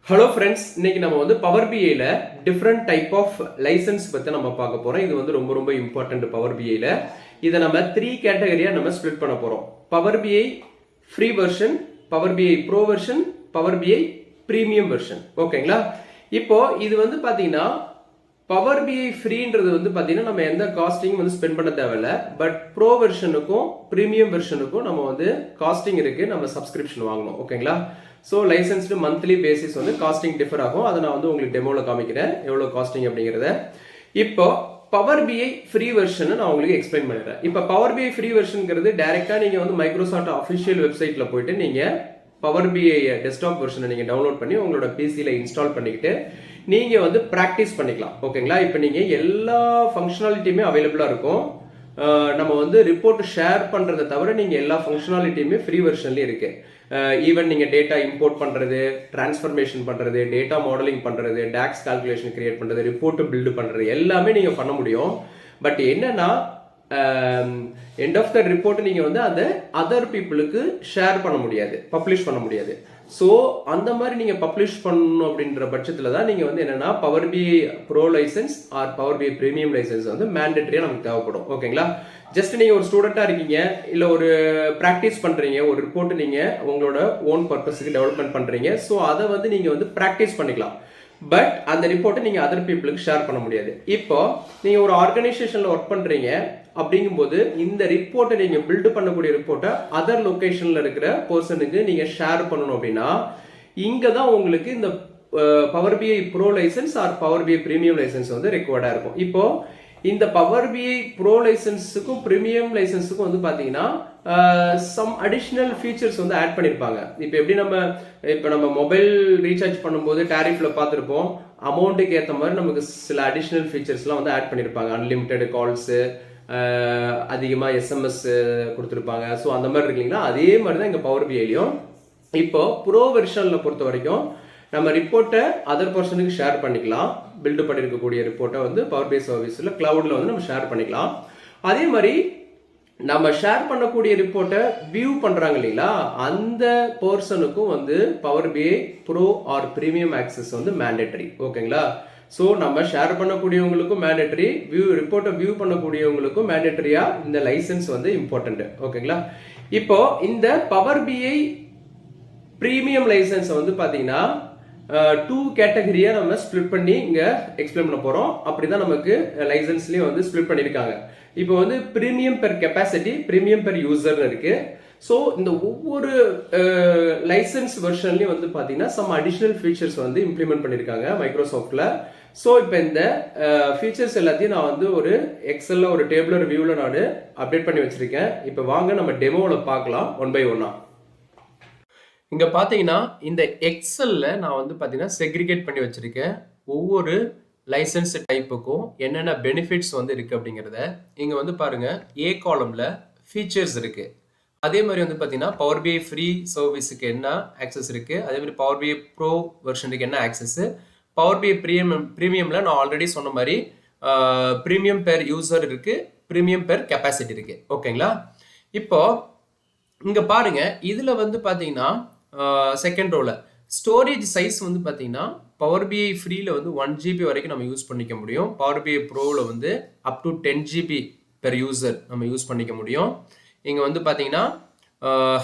Hello friends, இன்னைக்கு நம்ம வந்து பவர் பிஐல டிஃப்ரெண்ட் டைப் ஆஃப் லைசன்ஸ் பற்றி நம்ம பார்க்க போகிறோம். இது வந்து ரொம்ப இம்பார்ட்டன்ட் பவர் பிஐல. இதை நம்ம 3 கேட்டகரியாக நம்ம ஸ்ப்ளிட் பண்ண போகிறோம். பவர் பிஐ free version, power BI bro version, power பிஐ ப்ரீமியம் வெர்ஷன். ஓகேங்களா? இப்போ இது வந்து பார்த்தீங்கன்னா பவர் பிஐ ஃப்ரீன்றது வந்து பார்த்தீங்கன்னா நம்ம எந்த காஸ்டிங் வந்து ஸ்பெண்ட் பண்ண தேவையில்ல. பட் ப்ரோ வெர்ஷனுக்கும் ப்ரீமியம் வெர்ஷனுக்கும் நம்ம வந்து காஸ்டிங் இருக்கு, நம்ம சப்ஸ்கிரிப்ஷன் வாங்கணும். ஓகேங்களா? ஸோ லைசன்ஸ்டு மந்த்லி பேசிஸ் வந்து காஸ்டிங் டிஃபர் ஆகும். அதை நான் வந்து உங்களுக்கு டெமோவில் காமிக்கிறேன் எவ்வளோ காஸ்டிங் அப்படிங்கிறத. இப்போ பவர் பிஐ ஃப்ரீ வெர்ஷன் நான் உங்களுக்கு எக்ஸ்பிளைன் பண்ணிடுறேன். இப்போ பவர் பிஐ ஃப்ரீ வெர்ஷனுங்கிறது டைரெக்டாக நீங்கள் வந்து மைக்ரோசாஃப்ட் அஃபிஷியல் வெப்சைட்டில் போயிட்டு நீங்கள் பவர் பிஐ டெஸ்க்டாப் வெர்ஷனை நீங்கள் டவுன்லோட் பண்ணி உங்களோட பிசியில் இன்ஸ்டால் பண்ணிக்கிட்டு நீங்கள் வந்து ப்ராக்டிஸ் பண்ணிக்கலாம். ஓகேங்களா? இப்போ நீங்கள் எல்லா ஃபங்க்ஷனாலிட்டியுமே அவைலபிளாக இருக்கும். நம்ம வந்து ரிப்போர்ட் ஷேர் பண்ணுறதை தவிர நீங்கள் எல்லா ஃபங்க்ஷனாலிட்டியுமே ஃப்ரீ வெர்ஷன்லேயே இருக்குது. ஈவன் நீங்கள் டேட்டா இம்போர்ட் பண்ணுறது, டிரான்ஸ்ஃபர்மேஷன் பண்ணுறது, டேட்டா மாடலிங் பண்ணுறது, டாக்ஸ் கால்குலேஷன் கிரியேட் பண்ணுறது, ரிப்போர்ட்டு பில்டு பண்ணுறது எல்லாமே நீங்கள் பண்ண முடியும். பட் என்னன்னா எண்ட் ஆஃப் த ரிப்போர்ட் நீங்கள் வந்து அதை அதர் பீப்புளுக்கு ஷேர் பண்ண முடியாது, பப்ளிஷ் பண்ண முடியாது. ஸோ அந்த மாதிரி நீங்கள் பப்ளிஷ் பண்ணணும் அப்படின்ற பட்சத்தில் தான் நீங்கள் வந்து என்னென்னா power BI bro licence R power பிஐ ப்ரீமியம் லைசன்ஸ் வந்து மேண்டேட்டரியாக நமக்கு தேவைப்படும். ஓகேங்களா? ஜஸ்ட் நீங்கள் ஒரு ஸ்டூடெண்ட்டாக இருக்கீங்க, இல்லை ஒரு ப்ராக்டிஸ் பண்ணுறீங்க, ஒரு ரிப்போர்ட் நீங்கள் உங்களோட ஓன் பர்பஸுக்கு டெவலப்மெண்ட் பண்ணுறீங்க. ஸோ அதை வந்து நீங்கள் வந்து ப்ராக்டிஸ் பண்ணிக்கலாம். பட் அந்த ரிப்போர்ட்டை நீங்கள் அதர் பீப்புளுக்கு ஷேர் பண்ண முடியாது. இப்போ நீங்கள் ஒரு ஆர்கனைசேஷனில் ஒர்க் பண்ணுறீங்க அப்படிங்கும்போது இந்த ரிப்போர்ட்டை நீங்கள் பில்டு பண்ணக்கூடிய ரிப்போர்ட்டை அதர் லொக்கேஷனில் இருக்கிற பர்சனுக்கு நீங்கள் ஷேர் பண்ணணும் அப்படின்னா இங்கே தான் உங்களுக்கு இந்த power BI bro licence R power பிஐ ப்ரீமியம் லைசன்ஸ் வந்து ரெக்வயர்டாக இருக்கும். இப்போ இந்த பவர் பிஐ ப்ரோ லைசன்ஸுக்கும் ப்ரீமியம் லைசன்ஸுக்கும் வந்து பார்த்தீங்கன்னா சம் அடிஷ்னல் ஃபீச்சர்ஸ் வந்து ஆட் பண்ணியிருப்பாங்க. இப்போ நம்ம மொபைல் ரீசார்ஜ் பண்ணும்போது டேரிஃபில் பார்த்துருப்போம், அமௌண்ட்டுக்கு ஏற்ற மாதிரி நமக்கு சில அடிஷ்னல் ஃபீச்சர்ஸ்லாம் வந்து ஆட் பண்ணியிருப்பாங்க. அன்லிமிட்டெட் கால்ஸு, அதிகமாக எஸ்எம்எஸ் கொடுத்துருப்பாங்க. ஸோ அந்த மாதிரி இருக்கீங்களா, அதே மாதிரி தான் இங்கே பவர் பிஐலையும். இப்போ ப்ரோ வெர்ஷனில் பொறுத்த வரைக்கும் நம்ம ரிப்போர்ட்டை அதர் பர்சனுக்கு ஷேர் பண்ணிக்கலாம். பில்டு பண்ணியிருக்கக்கூடிய ரிப்போர்ட்டை வந்து பவர் பிஐ சர்வீஸில் கிளவுடில் வந்து நம்ம ஷேர் பண்ணிக்கலாம். அதே மாதிரி நம்ம ஷேர் பண்ணக்கூடிய ரிப்போர்ட்டை வியூ பண்ணுறாங்க இல்லைங்களா, அந்த பர்சனுக்கும் வந்து power BI bro R premium access வந்து மேண்டேட்டரி. ஓகேங்களா? ஸோ நம்ம ஷேர் பண்ணக்கூடியவங்களுக்கும் மேண்டேட்டரி, ரிப்போர்ட்டை வியூ பண்ணக்கூடியவங்களுக்கும் மேண்டேட்டரியா இந்த லைசன்ஸ் வந்து இம்பார்ட்டன்ட். ஓகேங்களா? இப்போ இந்த பவர் பிஐ ப்ரீமியம் லைசன்ஸை வந்து பார்த்தீங்கன்னா 2 கேட்டகரியா நம்ம ஸ்பிளிட் பண்ணி இங்க எக்ஸ்பிளைன் பண்ண போறோம். அப்படிதான் நமக்கு லைசன்ஸ்லயும் வந்து ஸ்பிளிட் பண்ணிருக்காங்க. இப்போ வந்து premium per capacity, premium per யூசர்னு இருக்கு. ஸோ இந்த ஒவ்வொரு லைசன்ஸ் வெர்ஷன்லயும் வந்து பாத்தீங்கன்னா சம் அடிஷனல் ஃபீச்சர்ஸ் வந்து இம்ப்ளிமெண்ட் பண்ணிருக்காங்க மைக்ரோசாஃப்ட்ல. ஸோ இப்போ இந்த ஃபீச்சர்ஸ் எல்லாத்தையும் நான் வந்து ஒரு எக்ஸல்ல ஒரு டேபிளர் வியூவில் நான் அப்டேட் பண்ணி வச்சிருக்கேன். இப்போ வாங்க நம்ம டெமோவில் பார்க்கலாம் ஒன் பை ஒன்னா. இங்கே பார்த்தீங்கன்னா இந்த எக்ஸல்ல நான் வந்து பார்த்தீங்கன்னா செக்ரிகேட் பண்ணி வச்சிருக்கேன். ஒவ்வொரு லைசன்ஸ் டைப்புக்கும் என்னென்ன பெனிஃபிட்ஸ் வந்து இருக்குது அப்படிங்கிறத. இங்கே வந்து பாருங்க, ஏ காலமில் ஃபீச்சர்ஸ் இருக்குது. அதே மாதிரி வந்து பார்த்தீங்கன்னா பவர் பிஐ ஃப்ரீ சர்வீஸுக்கு என்ன ஆக்சஸ் இருக்குது, அதே மாதிரி பவர் பிஐ ப்ரோ வெர்ஷனுக்கு என்ன ஆக்சஸ், பவர் பிஐ ப்ரீமியமில் நான் ஆல்ரெடி சொன்ன மாதிரி ப்ரீமியம் பெர் யூசர் இருக்குது, ப்ரீமியம் பெர் கெப்பாசிட்டி இருக்குது. ஓகேங்களா? இப்போ இங்கே பாருங்க, இதில் வந்து பார்த்தீங்கன்னா செகண்ட் ரோல ஸ்டோரேஜ் சைஸ் வந்து பார்த்தீங்கன்னா பவர் பிஐ ஃப்ரீல வந்து 1 GB வரைக்கும் நம்ம யூஸ் பண்ணிக்க முடியும். பவர் பிஐ ப்ரோவில் வந்து up to 10 GB per user நம்ம யூஸ் பண்ணிக்க முடியும். இங்கே வந்து பார்த்தீங்கன்னா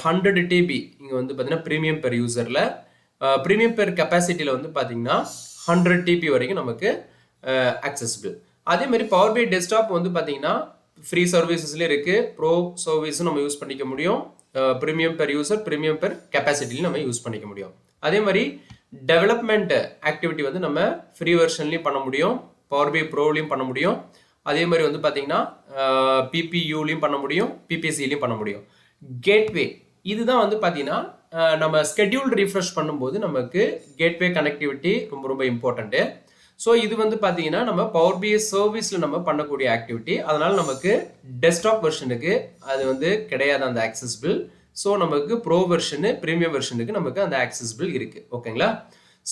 100 TB இங்கே வந்து பார்த்தீங்கன்னா ப்ரீமியம் பெர் யூசரில், ப்ரீமியம் பெர் கெப்பாசிட்டியில் வந்து பார்த்தீங்கன்னா 100 TB வரைக்கும் நமக்கு ஆக்சசிபிள். அதே மாதிரி பவர் பிஐ டெஸ்க்டாப் வந்து பார்த்தீங்கன்னா ஃப்ரீ சர்வீசஸ்லேயே இருக்குது, ப்ரோ சர்வீஸும் நம்ம யூஸ் பண்ணிக்க முடியும், premium per user, premium per கெப்பாசிட்டிலையும் நம்ம யூஸ் பண்ணிக்க முடியும். அதே மாதிரி டெவலப்மெண்ட் ஆக்டிவிட்டி வந்து நம்ம ஃப்ரீ வெர்ஷன்லையும் பண்ண முடியும், பவர் பிஐ ப்ரோலையும் பண்ண முடியும். அதே மாதிரி வந்து பார்த்தீங்கன்னா பிபியூலையும் பண்ண முடியும், பிபிசிலையும் பண்ண முடியும். கேட்வே இதுதான் வந்து பார்த்தீங்கன்னா நம்ம ஸ்கெட்யூல் ரீஃப்ரெஷ் பண்ணும்போது நமக்கு கேட்வே கனெக்டிவிட்டி ரொம்ப இம்பார்ட்டன்ட்டு. ஸோ இது வந்து பார்த்தீங்கன்னா நம்ம பவர் பிஐ சர்வீஸில் நம்ம பண்ணக்கூடிய ஆக்டிவிட்டி. அதனால் நமக்கு டெஸ்க்டாப் வெர்ஷனுக்கு அது வந்து கிடையாது அந்த ஆக்சசிபிள். ஸோ நமக்கு ப்ரோ வெர்ஷனு, ப்ரீமியம் வெர்ஷனுக்கு நமக்கு அந்த ஆக்சசிபிள் இருக்குது. ஓகேங்களா?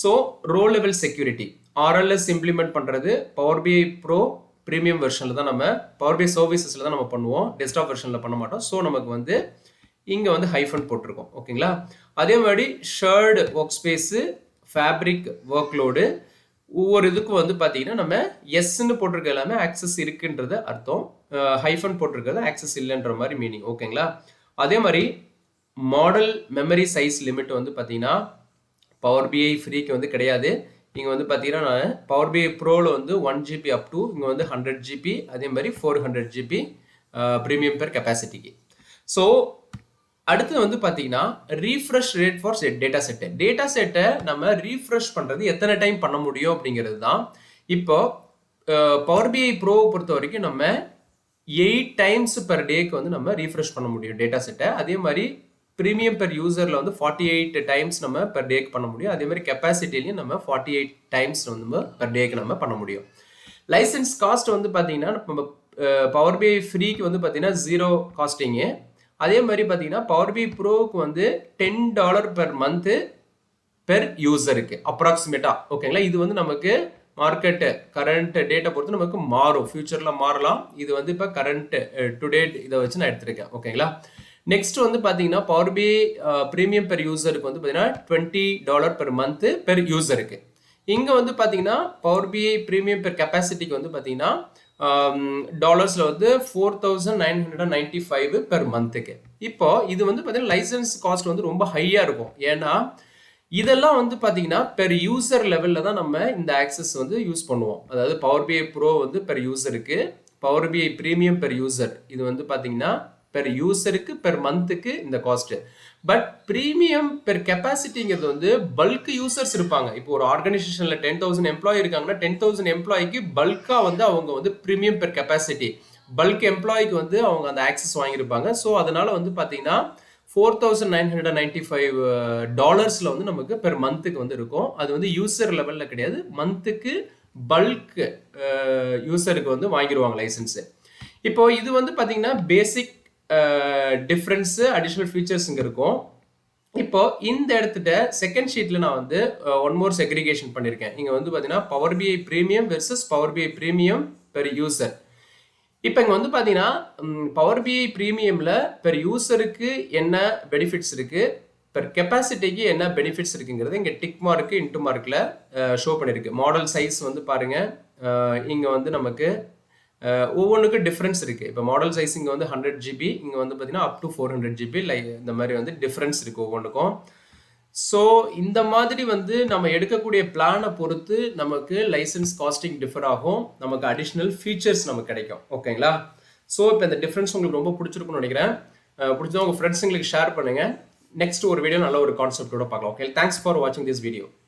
So row level security RLS implement பண்ணுறது பவர் பிஐ ப்ரோ ப்ரீமியம் வெர்ஷனில் தான், நம்ம பவர் பிஐ சர்வீசஸில் தான் நம்ம பண்ணுவோம், டெஸ்க்டாப் வெர்ஷனில் பண்ண மாட்டோம். ஸோ நமக்கு வந்து இங்கே வந்து ஹைஃபன் போட்டிருக்கோம். ஓகேங்களா? அதே மாதிரி shared work space fabric work load. ஒவ்வொரு இதுக்கும் வந்து பார்த்தீங்கன்னா நம்ம எஸ்ன்னு போட்டிருக்க எல்லாமே ஆக்சஸ் இருக்குன்றது அர்த்தம். ஹைஃபன் போட்டிருக்கிறது ஆக்சஸ் இல்லைன்ற மாதிரி மீனிங். ஓகேங்களா? அதே மாதிரி மாடல் மெமரி சைஸ் லிமிட் வந்து பார்த்தீங்கன்னா பவர் பிஐ ஃப்ரீக்கு வந்து கிடையாது. இங்கே வந்து பார்த்தீங்கன்னா நான் பவர் பிஐ ப்ரோவில் வந்து 1 GB அப் டு இங்கே வந்து 100 GB, அதே மாதிரி 400 GB ப்ரீமியம் பெர் கெப்பாசிட்டிக்கு. ஸோ அடுத்து வந்து பார்த்தீங்கன்னா refresh rate for data set. Data செட்டை நம்ம ரீஃப்ரெஷ் பண்ணுறது எத்தனை டைம் பண்ண முடியும் அப்படிங்கிறது தான். இப்போ பவர் பிஐ ப்ரோவை பொறுத்த வரைக்கும் நம்ம 8 times per டேக்கு வந்து நம்ம ரீஃப்ரெஷ் பண்ண முடியும் டேட்டா செட்டை. அதே மாதிரி ப்ரீமியம் பெர் யூசரில் வந்து 48 times நம்ம பெர் டேக்கு பண்ண முடியும். அதே மாதிரி கெப்பாசிட்டிலையும் நம்ம 48 times வந்து பெர் டேக்கு நம்ம பண்ண முடியும். லைசன்ஸ் காஸ்ட் வந்து பார்த்தீங்கன்னா நம்ம பவர் பிஐ ஃப்ரீக்கு வந்து பார்த்தீங்கன்னா 0 காஸ்டிங்கு. அதே மாதிரி பார்த்தீங்கன்னா பவர் பிஐ ப்ரோவுக்கு வந்து $10 per month பெர் யூசருக்கு அப்ராக்சிமேட்டா. ஓகேங்களா? இது வந்து நமக்கு மார்க்கெட் கரண்ட் டேட்டா பொறுத்து நமக்கு மாறும், ஃபியூச்சர்ல மாறலாம். இது வந்து இப்போ கரண்ட் டு டேட் இதை வச்சு நான் எடுத்திருக்கேன். ஓகேங்களா? நெக்ஸ்ட் வந்து பார்த்தீங்கன்னா பவர் பிஐ ப்ரீமியம் பெர் யூசருக்கு வந்து பார்த்தீங்கன்னா $20 per month பெர் யூசருக்கு. இங்கே வந்து பார்த்தீங்கன்னா பவர் பிஐ ப்ரீமியம் பெர் கெப்பாசிட்டிக்கு வந்து பார்த்தீங்கன்னா டாலர்ஸ்ல வந்து 4995 பெர் மந்த்துக்கு. இப்போ இது வந்து பார்த்தீங்கன்னா லைசன்ஸ் காஸ்ட் வந்து ரொம்ப ஹையா இருக்கும். ஏன்னா இதெல்லாம் வந்து பார்த்தீங்கன்னா பெர் யூசர் லெவலில் தான் நம்ம இந்த ஆக்சஸ் வந்து யூஸ் பண்ணுவோம். அதாவது பவர் பிஐ ப்ரோ வந்து பெர் யூசருக்கு, பவர் பிஐ ப்ரீமியம் பெர் யூசர் இது வந்து பார்த்தீங்கன்னா பெர் யூசருக்கு பெர் மந்த்துக்கு இந்த காஸ்ட். பட் ப்ரீமியம் பெர் கெப்பாசிட்டிங்கிறது வந்து பல்க் யூசர்ஸ் இருப்பாங்க. இப்போ ஒரு ஆர்கனைசேஷனில் 10,000 எம்ப்ளாயி இருக்காங்கன்னா 10,000 எம்ப்ளாய்க்கு பல்காக வந்து அவங்க வந்து ப்ரீமியம் பெர் கெப்பாசிட்டி பல்க் எம்ப்ளாய்க்கு வந்து அவங்க அந்த ஆக்சஸ் வாங்கியிருப்பாங்க. ஸோ அதனால வந்து பார்த்தீங்கன்னா $4,995 வந்து நமக்கு பெர் மந்த்துக்கு வந்து இருக்கும். அது வந்து யூசர் லெவலில் கிடையாது, மந்த்துக்கு பல்க் யூசருக்கு வந்து வாங்கிடுவாங்க லைசன்ஸு. இப்போ இது வந்து பார்த்தீங்கன்னா பேசிக் டிஃப்ரென்ஸு அடிஷ்னல் ஃபீச்சர்ஸ் இங்கே இருக்கும். இப்போ இந்த இடத்துல செகண்ட் ஷீட்டில் நான் வந்து ஒன் மோர் செக்ரிகேஷன் பண்ணியிருக்கேன். இங்கே வந்து பார்த்தீங்கன்னா பவர் பிஐ ப்ரீமியம் வெர்சஸ் பவர் பிஐ ப்ரீமியம் பெர் யூசர். இப்போ இங்கே வந்து பார்த்தீங்கன்னா பவர் பிஐ ப்ரீமியமில் பெர் யூசருக்கு என்ன பெனிஃபிட்ஸ் இருக்குது, பெர் கெப்பாசிட்டிக்கு என்ன பெனிஃபிட்ஸ் இருக்குங்கிறது இங்கே டிக் மார்க்கு இன்ட்டு மார்க்கில் ஷோ பண்ணியிருக்கு. மாடல் சைஸ் வந்து பாருங்கள், இங்கே வந்து நமக்கு ஒவ்வொன்றுக்கும் டிஃப்ரென்ஸ் இருக்குது. இப்போ மாடல் சைஸ் இங்கே வந்து 100 GB, இங்கே வந்து பார்த்தீங்கன்னா அப் டு 400 GB இந்த மாதிரி வந்து டிஃப்ரென்ஸ் இருக்குது ஒவ்வொன்றுக்கும். ஸோ இந்த மாதிரி வந்து நம்ம எடுக்கக்கூடிய பிளானை பொறுத்து நமக்கு லைசன்ஸ் காஸ்டிங் டிஃபர் ஆகும், நமக்கு அடிஷ்னல் ஃபீச்சர்ஸ் நமக்கு கிடைக்கும். ஓகேங்களா? ஸோ இப்போ இந்த டிஃப்ரென்ஸ் உங்களுக்கு ரொம்ப பிடிச்சிருக்குன்னு நினைக்கிறேன். பிடிச்சா உங்கள் ஃப்ரெண்ட்ஸுங்களுக்கு ஷேர் பண்ணுங்கள். நெக்ஸ்ட் ஒரு வீடியோ நல்ல ஒரு கான்செப்டோட பார்க்கலாம். ஓகே, தேங்க்ஸ் ஃபார் வாட்சிங் திஸ் வீடியோ.